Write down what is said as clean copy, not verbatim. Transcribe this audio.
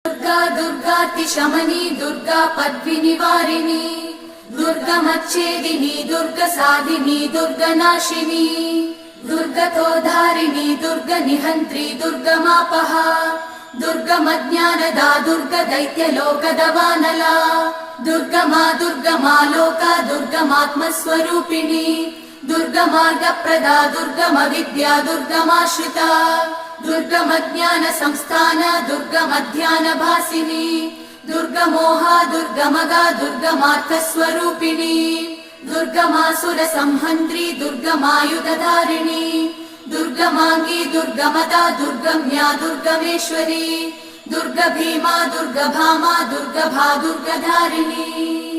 दुर्गा दुर्गातिशमनी दुर्गा पद्विनिवारिणी दुर्गमच्छेदिनी दुर्गसाधिनी दुर्गनाशिनी दुर्गतोद्धारिणी दुर्गनिहन्त्री दुर्गमापहा दुर्गमज्ञानदा दुर्गदैत्यलोकदवानला दुर्गमा दुर्गमा लोका दुर्गमात्मस्वरूपिणी दुर्गमार्गप्रदा दुर्गमविद्या दुर्गमाश्रिता दुर्गमज्ञान संस्थान दुर्गमध्यानभासिनी दुर्गमोहा दुर्गमगा दुर्गमार्थस्वरूपिणी दुर्गमासुरसंहन्त्री दुर्गमायुधधारिणी दुर्गमाङ्गी दुर्गमदा दुर्गम्या दुर्गमेश्वरी दुर्गभीमा दुर्गभामा दुर्गभा दुर्गधारिणी।